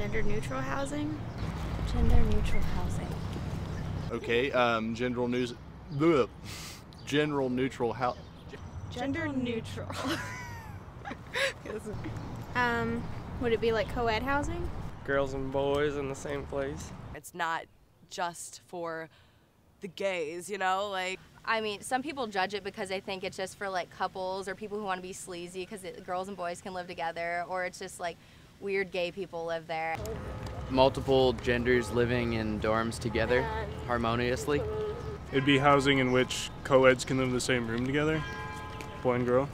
Gender neutral housing? Gender neutral housing. Okay, general news. Bleh. General neutral Gender neutral. Would it be like co-ed housing? Girls and boys in the same place. It's not just for the gays, you know, like. I mean, some people judge it because they think it's just for like couples or people who want to be sleazy because girls and boys can live together, or it's just like weird gay people live there. Multiple genders living in dorms together harmoniously. It'd be housing in which co-eds can live in the same room together, boy and girl.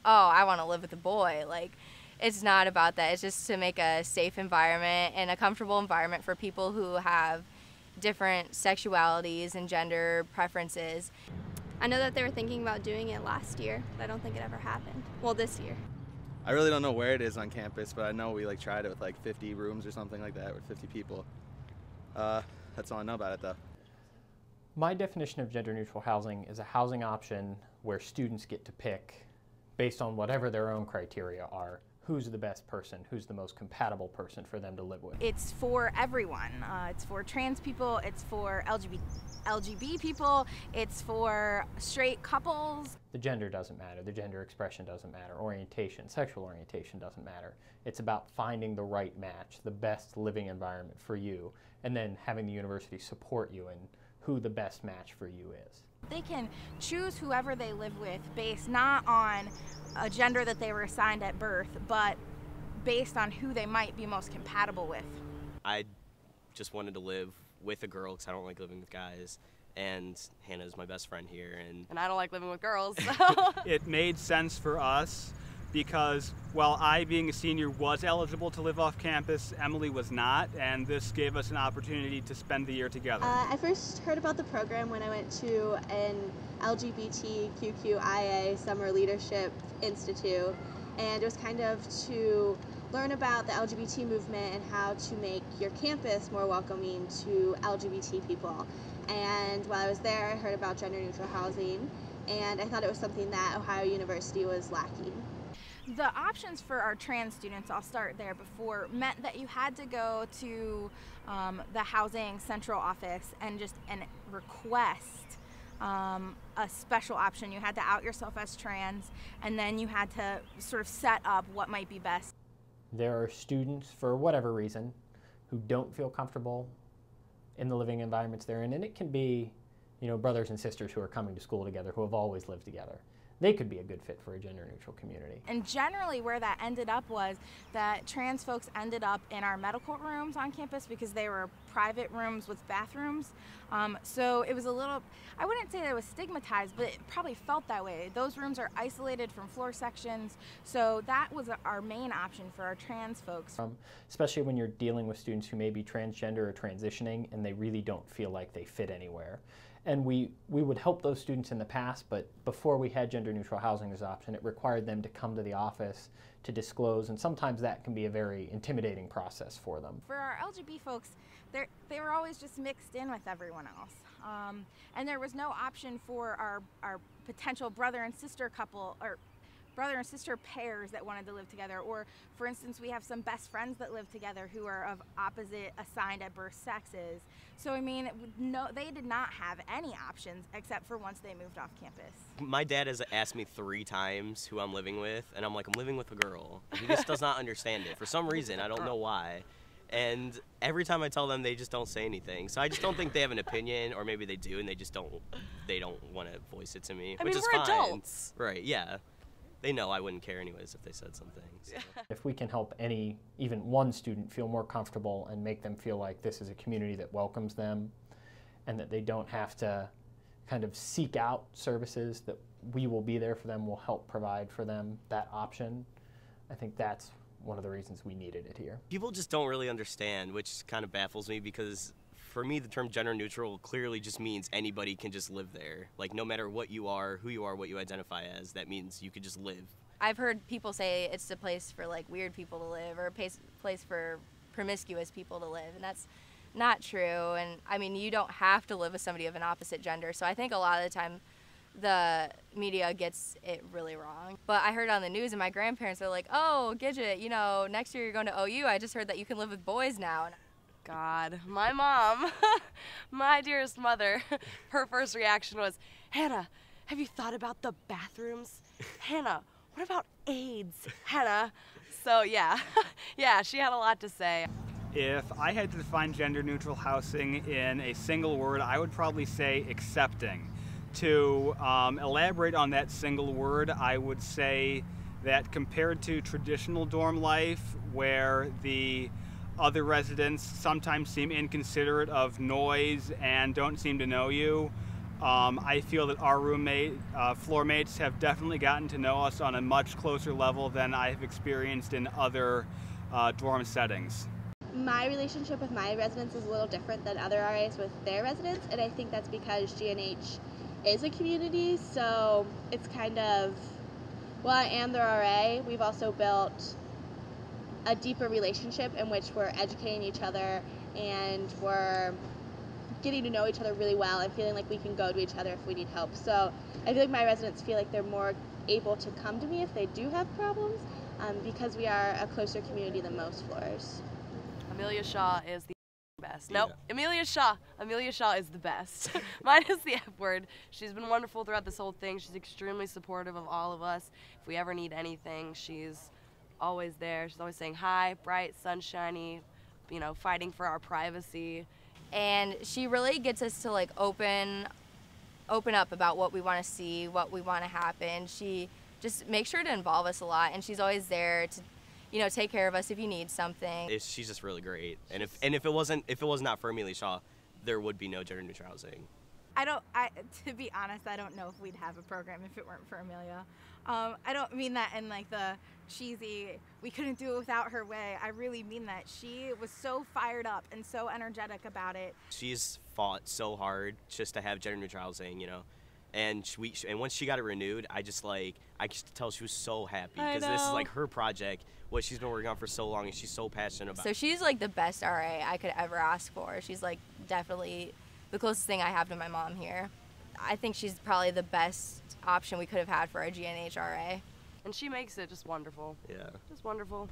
Oh, I want to live with a boy. Like, it's not about that. It's just to make a safe environment and a comfortable environment for people who have different sexualities and gender preferences. I know that they were thinking about doing it last year, but I don't think it ever happened. Well, this year. I really don't know where it is on campus, but I know we tried it with 50 rooms or something like that, with 50 people. That's all I know about it though. My definition of gender neutral housing is a housing option where students get to pick, based on whatever their own criteria are, who's the best person, who's the most compatible person for them to live with. It's for everyone. It's for trans people, it's for LGBT people, it's for straight couples. The gender doesn't matter, the gender expression doesn't matter, orientation, sexual orientation doesn't matter. It's about finding the right match, the best living environment for you, and then having the university support you in who the best match for you is. They can choose whoever they live with based not on a gender that they were assigned at birth, but based on who they might be most compatible with. I just wanted to live with a girl because I don't like living with guys, and Hannah's my best friend here. And I don't like living with girls, so. It made sense for us because while I, being a senior, was eligible to live off campus, Emily was not, and this gave us an opportunity to spend the year together. I first heard about the program when I went to an LGBTQIA Summer Leadership Institute, and it was kind of to learn about the LGBT movement and how to make your campus more welcoming to LGBT people. And while I was there, I heard about gender neutral housing, and I thought it was something that Ohio University was lacking. The options for our trans students, I'll start there before, meant that you had to go to the housing central office and request a special option. You had to out yourself as trans, and then you had to sort of set up what might be best. There are students, for whatever reason, who don't feel comfortable in the living environments they're in, and it can be, brothers and sisters who are coming to school together, who have always lived together. They could be a good fit for a gender-neutral community. And generally where that ended up was that trans folks ended up in our medical rooms on campus because they were private rooms with bathrooms. So it was a little, I wouldn't say that it was stigmatized, but it probably felt that way. Those rooms are isolated from floor sections, so that was our main option for our trans folks. Especially when you're dealing with students who may be transgender or transitioning and they really don't feel like they fit anywhere. And we would help those students in the past, but before we had gender neutral housing as an option, it required them to come to the office to disclose, and sometimes that can be a very intimidating process for them. For our LGBT folks, they were always just mixed in with everyone else. And there was no option for our potential brother and sister couple, or brother and sister pairs that wanted to live together, or for instance we have some best friends that live together who are of opposite assigned at birth sexes. So I mean, no, they did not have any options except for once they moved off campus. My dad has asked me 3 times who I'm living with, and I'm like, I'm living with a girl. He just does not understand it for some reason. I don't know why. And every time I tell them, they just don't say anything. So I just don't think they have an opinion, or maybe they do and they don't want to voice it to me, which is fine. We're adults. Right, yeah. They know I wouldn't care anyways if they said something. So. If we can help even one student feel more comfortable and make them feel like this is a community that welcomes them and that they don't have to kind of seek out services, that we will be there for them, will help provide for them that option, I think that's one of the reasons we needed it here. People just don't really understand, which kind of baffles me, because for me, the term gender neutral clearly just means anybody can just live there. Like, no matter what you are, who you are, what you identify as, that means you could just live. I've heard people say it's a place for like weird people to live, or a place for promiscuous people to live, and that's not true. And I mean, you don't have to live with somebody of an opposite gender. So I think a lot of the time the media gets it really wrong. But I heard on the news, and my grandparents are like, oh, Gidget, you know, next year you're going to OU. I just heard that you can live with boys now. God, my mom, my dearest mother, her first reaction was, Hannah, have you thought about the bathrooms? Hannah, what about AIDS? Hannah. So yeah, yeah, she had a lot to say. If I had to define gender-neutral housing in a single word, I would probably say accepting. To elaborate on that single word, I would say that compared to traditional dorm life, where the other residents sometimes seem inconsiderate of noise and don't seem to know you, I feel that our floor mates have definitely gotten to know us on a much closer level than I've experienced in other dorm settings. My relationship with my residents is a little different than other RAs with their residents, and I think that's because GNH is a community, so it's kind of, while I am their RA, we've also built a deeper relationship in which we're educating each other and we're getting to know each other really well and feeling like we can go to each other if we need help. So I feel like my residents feel like they're more able to come to me if they do have problems, because we are a closer community than most floors. Amelia Shaw is the best. Nope, Amelia Shaw is the best. Mine is the F word. She's been wonderful throughout this whole thing. She's extremely supportive of all of us. If we ever need anything, she's always there. She's always saying hi, bright, sunshiny, you know, fighting for our privacy. And she really gets us to like open up about what we want to see, what we want to happen. She just makes sure to involve us a lot, and she's always there to, you know, take care of us if you need something. She's just really great. And if it was not for Amelia Shaw, there would be no gender neutral housing. To be honest, I don't know if we'd have a program if it weren't for Amelia. I don't mean that in like the cheesy, we couldn't do it without her way. I really mean that. She was so fired up and so energetic about it. She's fought so hard just to have gender neutral housing, you know. And once she got it renewed, I could tell she was so happy, because this is like her project, what she's been working on for so long, and she's so passionate about. So she's like the best RA I could ever ask for. She's like definitely the closest thing I have to my mom here. I think she's probably the best option we could have had for our GNH RA. And she makes it just wonderful. Yeah. Just wonderful.